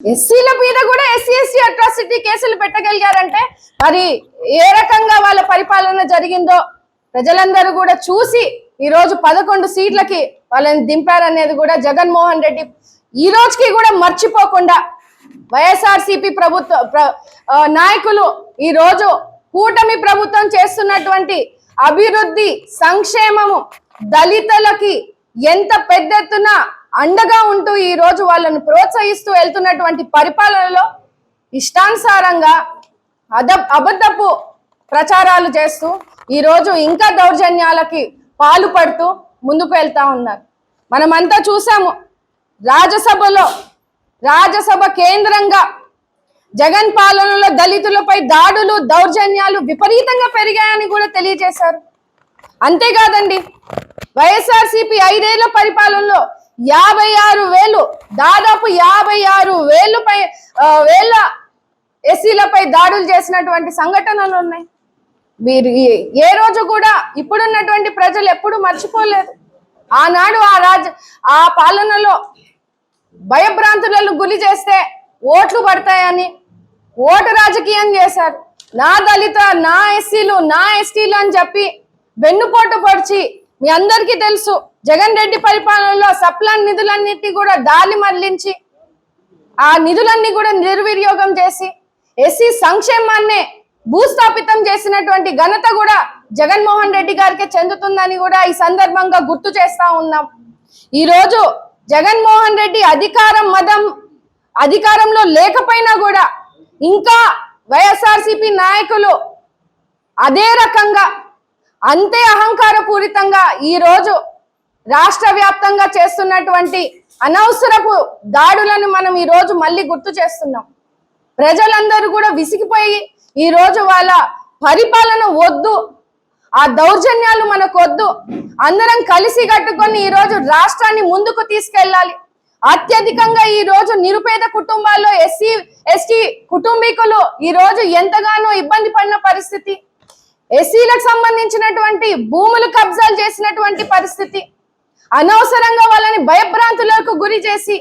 ఎస్సీల మీద కూడా ఎస్సీ అట్రాసిటీ కేసులు పెట్టగలిగారంటే మరి ఏ రకంగా వాళ్ళ పరిపాలన జరిగిందో ప్రజలందరూ కూడా చూసి ఈ రోజు 11 సీట్లకి వాళ్ళని దింపారనేది కూడా జగన్మోహన్ రెడ్డి ఈ రోజుకి కూడా మర్చిపోకుండా వైఎస్ఆర్సీపీ ప్రభుత్వ నాయకులు ఈ రోజు కూటమి ప్రభుత్వం చేస్తున్నటువంటి అభివృద్ధి సంక్షేమము దళితులకి ఎంత పెద్ద ఎత్తున అండగా ఉంటూ ఈ రోజు వాళ్ళను ప్రోత్సహిస్తూ వెళ్తున్నటువంటి పరిపాలనలో ఇష్టానుసారంగా అబద్ధపు ప్రచారాలు చేస్తూ ఈ రోజు ఇంకా దౌర్జన్యాలకి పాల్పడుతూ ముందుకు వెళ్తా ఉన్నారు. మనమంతా చూసాము రాజ్యసభ కేంద్రంగా జగన్ పాలనలో దళితులపై దాడులు దౌర్జన్యాలు విపరీతంగా పెరిగాయని కూడా తెలియజేశారు. అంతేకాదండి, వైఎస్ఆర్సీపీ 5 ఏళ్ల పరిపాలనలో 56,000 దాదాపు 56,000 ఎస్సీలపై దాడులు చేసినటువంటి సంఘటనలు ఉన్నాయి. మీరు ఏ రోజు కూడా ఇప్పుడున్నటువంటి ప్రజలు ఎప్పుడు మర్చిపోలేదు. ఆనాడు ఆ పాలనలో భయభ్రాంతులను గురి చేస్తే ఓట్లు పడతాయని ఓటు రాజకీయం చేశారు. నా దళిత, నా ఎస్సీలు, నా ఎస్టీలు అని చెప్పి వెన్నుపోటు పొడిచి మీ అందరికీ తెలుసు జగన్ రెడ్డి పరిపాలనలో సప్లాన్ నిధులన్నిటి కూడా దారి మళ్లించి ఆ నిధులన్నీ కూడా నిర్వినియోగం చేసి ఎస్సీ సంక్షేమాన్నే భూస్థాపితం చేసినటువంటి ఘనత కూడా జగన్మోహన్ రెడ్డి గారికి చెందుతుందని కూడా ఈ సందర్భంగా గుర్తు చేస్తా ఉన్నాం. ఈ రోజు జగన్మోహన్ రెడ్డి అధికారంలో లేకపోయినా కూడా ఇంకా వైఎస్ఆర్సీపీ నాయకులు అదే రకంగా అంతే అహంకారపూరితంగా ఈ రోజు రాష్ట్ర వ్యాప్తంగా చేస్తున్నటువంటి అనవసరపు దాడులను మనం ఈ రోజు మళ్ళీ గుర్తు చేస్తున్నాం. ప్రజలందరూ కూడా విసిగిపోయి ఈ రోజు వాళ్ళ పరిపాలన వద్దు, ఆ దౌర్జన్యాలు మనకు వద్దు, అందరం కలిసి కట్టుకొని ఈ రోజు రాష్ట్రాన్ని ముందుకు తీసుకెళ్ళాలి. అత్యధికంగా ఈ రోజు నిరుపేద కుటుంబాల్లో ఎస్సీ ఎస్టీ కుటుంబీకులు ఈ రోజు ఎంతగానో ఇబ్బంది పడిన పరిస్థితి, ఎస్సీలకు సంబంధించినటువంటి భూములు కబ్జాలు చేసినటువంటి పరిస్థితి, అనవసరంగా వాళ్ళని భయభ్రాంతులకు గురి చేసి